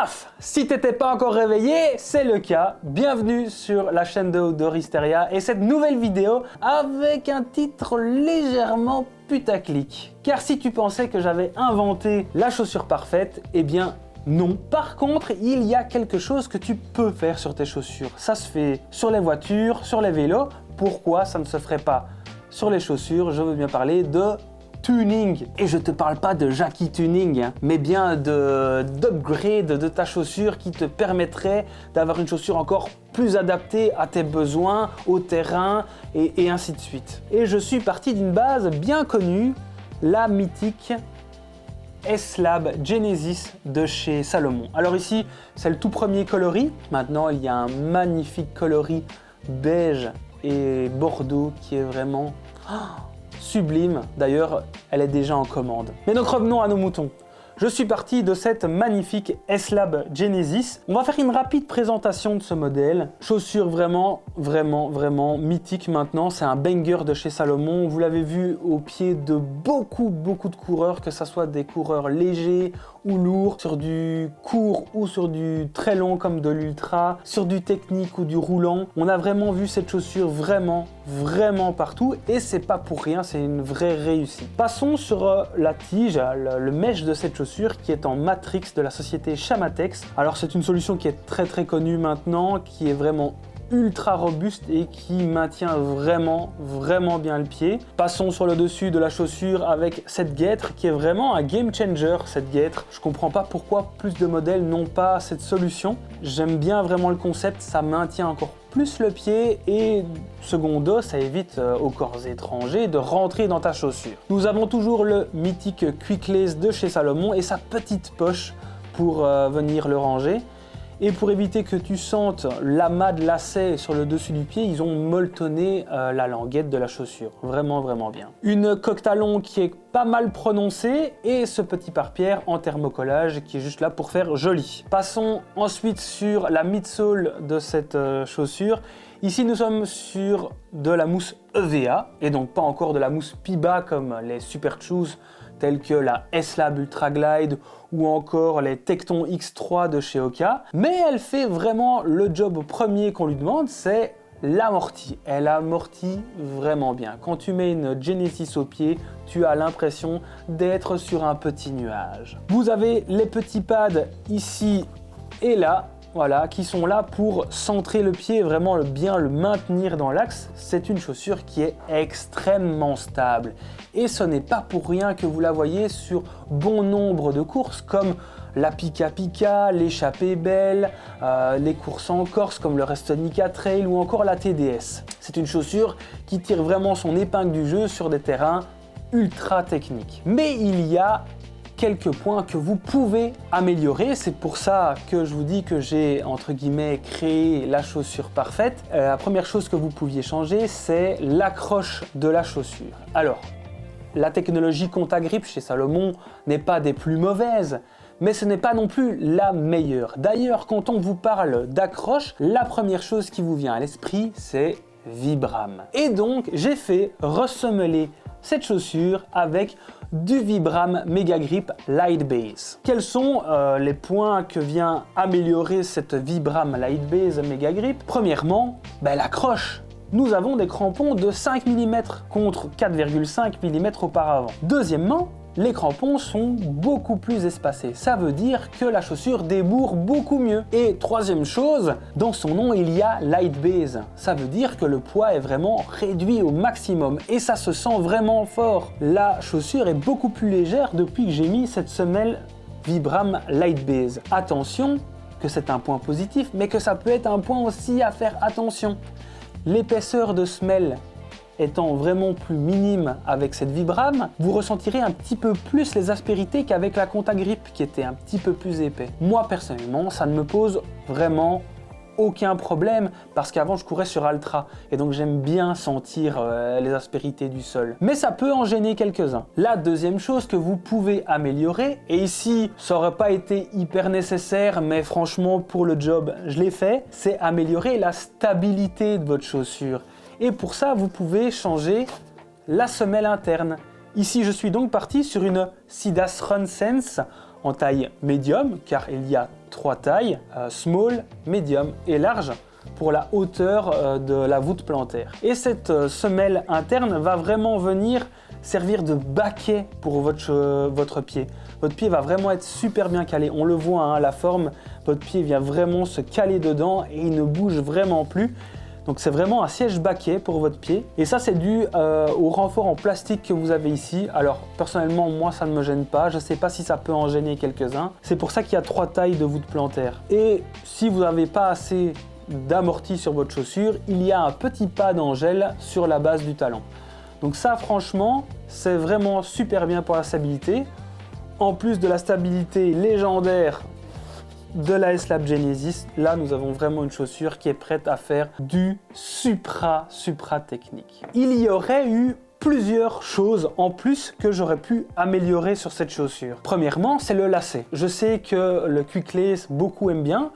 Paf! Si t'étais pas encore réveillé, c'est le cas. Bienvenue sur la chaîne de Outdoor Hysteria et cette nouvelle vidéo avec un titre légèrement putaclic. Car si tu pensais que j'avais inventé la chaussure parfaite, eh bien non. Par contre, il y a quelque chose que tu peux faire sur tes chaussures. Ça se fait sur les voitures, sur les vélos. Pourquoi ça ne se ferait pas sur les chaussures? Je veux bien parler de tuning. Et je te parle pas de Jackie Tuning, hein, mais bien d'upgrade de ta chaussure qui te permettrait d'avoir une chaussure encore plus adaptée à tes besoins, au terrain et ainsi de suite. Et je suis parti d'une base bien connue, la mythique S-Lab Genesis de chez Salomon. Alors ici, c'est le tout premier coloris. Maintenant, il y a un magnifique coloris beige et bordeaux qui est vraiment sublime. D'ailleurs, elle est déjà en commande. Mais donc revenons à nos moutons. Je suis parti de cette magnifique S-Lab Genesis. On va faire une rapide présentation de ce modèle. Chaussure vraiment mythique maintenant. C'est un banger de chez Salomon. Vous l'avez vu au pied de beaucoup de coureurs, que ce soit des coureurs légers ou lourds, sur du court ou sur du très long comme de l'ultra, sur du technique ou du roulant. On a vraiment vu cette chaussure vraiment partout et c'est pas pour rien, c'est une vraie réussite. Passons sur la tige, le mesh de cette chaussure qui est en matrix de la société Chamatex. Alors c'est une solution qui est très connue maintenant, qui est vraiment ultra robuste et qui maintient vraiment bien le pied. Passons sur le dessus de la chaussure avec cette guêtre qui est vraiment un game changer, cette guêtre. Je comprends pas pourquoi plus de modèles n'ont pas cette solution. J'aime bien vraiment le concept, ça maintient encore plus le pied et secondo, ça évite aux corps étrangers de rentrer dans ta chaussure. Nous avons toujours le mythique Quick Lace de chez Salomon et sa petite poche pour venir le ranger. Et pour éviter que tu sentes l'amas de lacets sur le dessus du pied, ils ont molletonné la languette de la chaussure. Vraiment bien. Une coque talon qui est pas mal prononcée et ce petit pare-pierre en thermocollage qui est juste là pour faire joli. Passons ensuite sur la midsole de cette chaussure. Ici, nous sommes sur de la mousse EVA et donc pas encore de la mousse Piba comme les Super Shoes telles que la S-Lab Ultra Glide ou encore les Tecton X3 de chez Hoka. Mais elle fait vraiment le job premier qu'on lui demande, c'est l'amorti. Elle amortit vraiment bien. Quand tu mets une Genesis au pied, tu as l'impression d'être sur un petit nuage. Vous avez les petits pads ici et là. Voilà, qui sont là pour centrer le pied et vraiment bien le maintenir dans l'axe. C'est une chaussure qui est extrêmement stable. Et ce n'est pas pour rien que vous la voyez sur bon nombre de courses comme la Pika Pika, l'échappée belle, les courses en Corse comme le Restonica Trail ou encore la TDS. C'est une chaussure qui tire vraiment son épingle du jeu sur des terrains ultra techniques. Mais il y a quelques points que vous pouvez améliorer. C'est pour ça que je vous dis que j'ai, entre guillemets, créé la chaussure parfaite. La première chose que vous pouviez changer, c'est l'accroche de la chaussure. Alors, la technologie Contagrip chez Salomon n'est pas des plus mauvaises, mais ce n'est pas non plus la meilleure. D'ailleurs, quand on vous parle d'accroche, la première chose qui vous vient à l'esprit, c'est Vibram. Et donc, j'ai fait ressemeler cette chaussure avec du Vibram Mega Grip Light Base. Quels sont les points que vient améliorer cette Vibram Light Base Mega Grip? Premièrement, l'accroche. Nous avons des crampons de 5 mm contre 4,5 mm auparavant. Deuxièmement, les crampons sont beaucoup plus espacés. Ça veut dire que la chaussure débourre beaucoup mieux. Et troisième chose, dans son nom, il y a Light Base. Ça veut dire que le poids est vraiment réduit au maximum. Et ça se sent vraiment fort. La chaussure est beaucoup plus légère depuis que j'ai mis cette semelle Vibram Light Base. Attention, que c'est un point positif, mais que ça peut être un point aussi à faire attention. L'épaisseur de semelle étant vraiment plus minime avec cette Vibram, vous ressentirez un petit peu plus les aspérités qu'avec la Contagrip qui était un petit peu plus épais. Moi personnellement, ça ne me pose vraiment aucun problème parce qu'avant je courais sur Altra et donc j'aime bien sentir les aspérités du sol. Mais ça peut en gêner quelques-uns. La deuxième chose que vous pouvez améliorer, et ici ça aurait pas été hyper nécessaire mais franchement pour le job je l'ai fait, c'est améliorer la stabilité de votre chaussure. Et pour ça, vous pouvez changer la semelle interne. Ici, je suis donc parti sur une Sidas Run Sense en taille médium, car il y a 3 tailles, small, medium et large, pour la hauteur de la voûte plantaire. Et cette semelle interne va vraiment venir servir de baquet pour votre pied. Votre pied va vraiment être super bien calé. On le voit, hein, la forme, votre pied vient vraiment se caler dedans et il ne bouge vraiment plus. Donc c'est vraiment un siège baquet pour votre pied. Et ça, c'est dû au renfort en plastique que vous avez ici. Alors personnellement, moi, ça ne me gêne pas. Je ne sais pas si ça peut en gêner quelques-uns. C'est pour ça qu'il y a 3 tailles de voûte plantaire. Et si vous n'avez pas assez d'amorti sur votre chaussure, il y a un petit pad en gel sur la base du talon. Donc ça, franchement, c'est vraiment super bien pour la stabilité. En plus de la stabilité légendaire de la S-Lab Genesis, là, nous avons vraiment une chaussure qui est prête à faire du supra technique. Il y aurait eu plusieurs choses en plus que j'aurais pu améliorer sur cette chaussure. Premièrement, c'est le lacet. Je sais que le Quick Lace, beaucoup aiment bien,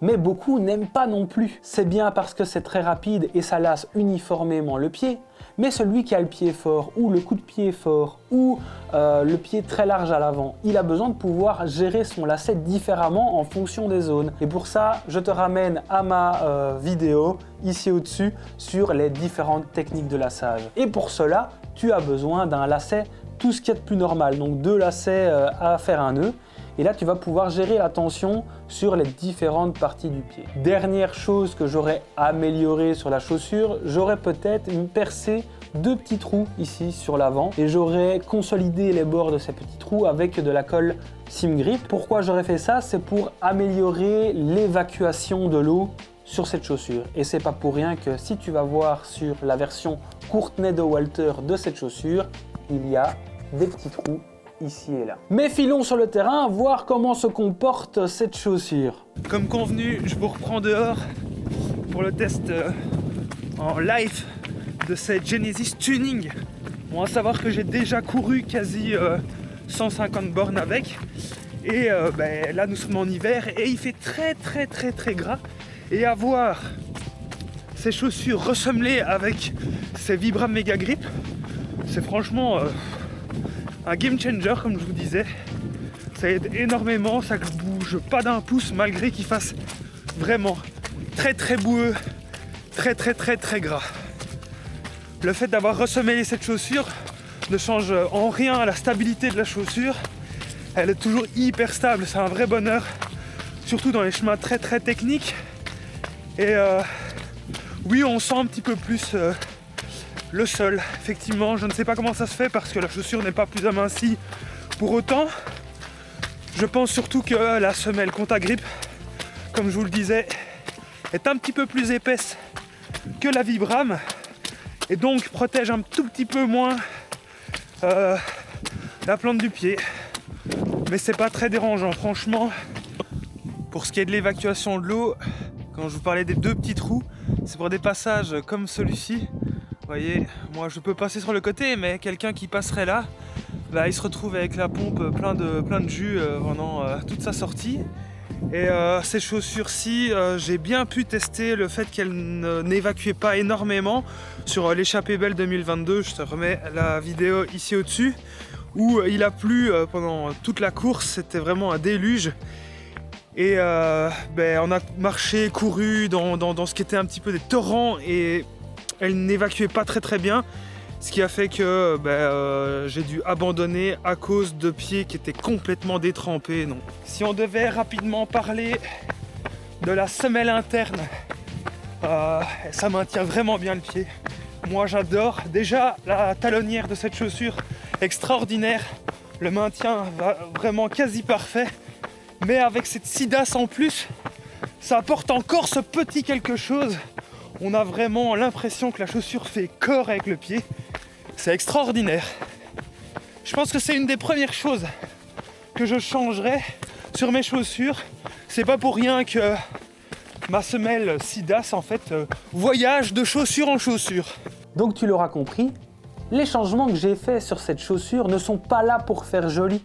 mais beaucoup n'aiment pas non plus. C'est bien parce que c'est très rapide et ça lace uniformément le pied, mais celui qui a le pied fort, ou le coup de pied fort, ou le pied très large à l'avant, il a besoin de pouvoir gérer son lacet différemment en fonction des zones. Et pour ça, je te ramène à ma vidéo, ici au-dessus, sur les différentes techniques de laçage. Et pour cela, tu as besoin d'un lacet tout ce qu'il y a de plus normal, donc 2 lacets à faire un nœud. Et là, tu vas pouvoir gérer la tension sur les différentes parties du pied. Dernière chose que j'aurais améliorée sur la chaussure, j'aurais peut-être percé 2 petits trous ici sur l'avant et j'aurais consolidé les bords de ces petits trous avec de la colle SimGrip. Pourquoi j'aurais fait ça? C'est pour améliorer l'évacuation de l'eau sur cette chaussure. Et c'est pas pour rien que si tu vas voir sur la version Courtney Dauwalter de cette chaussure, il y a des petits trous ici et là. Mais filons sur le terrain, voir comment se comporte cette chaussure. Comme convenu, je vous reprends dehors pour le test en live de cette Genesis Tuning. Bon, à savoir que j'ai déjà couru quasi 150 bornes avec. Et là, nous sommes en hiver et il fait très gras. Et avoir ces chaussures ressemblées avec ces Vibram Mega Grip, c'est franchement un game changer, comme je vous disais. Ça aide énormément, ça ne bouge pas d'un pouce malgré qu'il fasse vraiment très boueux, très gras. Le fait d'avoir ressemmelé cette chaussure ne change en rien à la stabilité de la chaussure. Elle est toujours hyper stable, c'est un vrai bonheur, surtout dans les chemins très techniques. Et oui, on sent un petit peu plus le sol. Effectivement, je ne sais pas comment ça se fait parce que la chaussure n'est pas plus amincie pour autant. Je pense surtout que la semelle Contagrip, comme je vous le disais, est un petit peu plus épaisse que la Vibram et donc protège un tout petit peu moins la plante du pied. Mais c'est pas très dérangeant, franchement. Pour ce qui est de l'évacuation de l'eau, quand je vous parlais des 2 petits trous, c'est pour des passages comme celui-ci. Vous voyez, moi je peux passer sur le côté, mais quelqu'un qui passerait là, il se retrouve avec la pompe plein de jus pendant toute sa sortie. Et ces chaussures-ci, j'ai bien pu tester le fait qu'elles n'évacuaient pas énormément sur l'échappée belle 2022. Je te remets la vidéo ici au-dessus, où il a plu pendant toute la course, c'était vraiment un déluge. Et on a marché, couru dans ce qui était un petit peu des torrents et elle n'évacuait pas très bien. Ce qui a fait que j'ai dû abandonner à cause de pieds qui étaient complètement détrempés. Non. Si on devait rapidement parler de la semelle interne, ça maintient vraiment bien le pied. Moi j'adore. Déjà la talonnière de cette chaussure, extraordinaire. Le maintien va vraiment quasi parfait. Mais avec cette Sidas en plus, ça apporte encore ce petit quelque chose. On a vraiment l'impression que la chaussure fait corps avec le pied. C'est extraordinaire. Je pense que c'est une des premières choses que je changerais sur mes chaussures. C'est pas pour rien que ma semelle Sidas en fait voyage de chaussure en chaussure. Donc tu l'auras compris, les changements que j'ai faits sur cette chaussure ne sont pas là pour faire joli.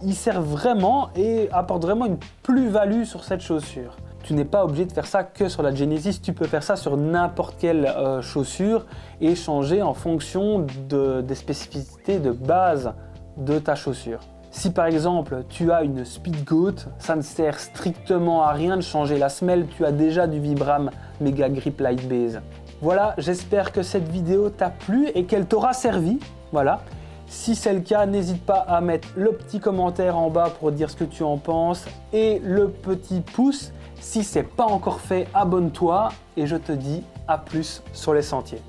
Ils servent vraiment et apportent vraiment une plus-value sur cette chaussure. Tu n'es pas obligé de faire ça que sur la Genesis, tu peux faire ça sur n'importe quelle chaussure et changer en fonction des spécificités de base de ta chaussure. Si par exemple tu as une Speedgoat, ça ne sert strictement à rien de changer la semelle, tu as déjà du Vibram Mega Grip Light Base. Voilà, j'espère que cette vidéo t'a plu et qu'elle t'aura servi. Voilà. Si c'est le cas, n'hésite pas à mettre le petit commentaire en bas pour dire ce que tu en penses et le petit pouce. Si c'est pas encore fait, abonne-toi et je te dis à plus sur les sentiers.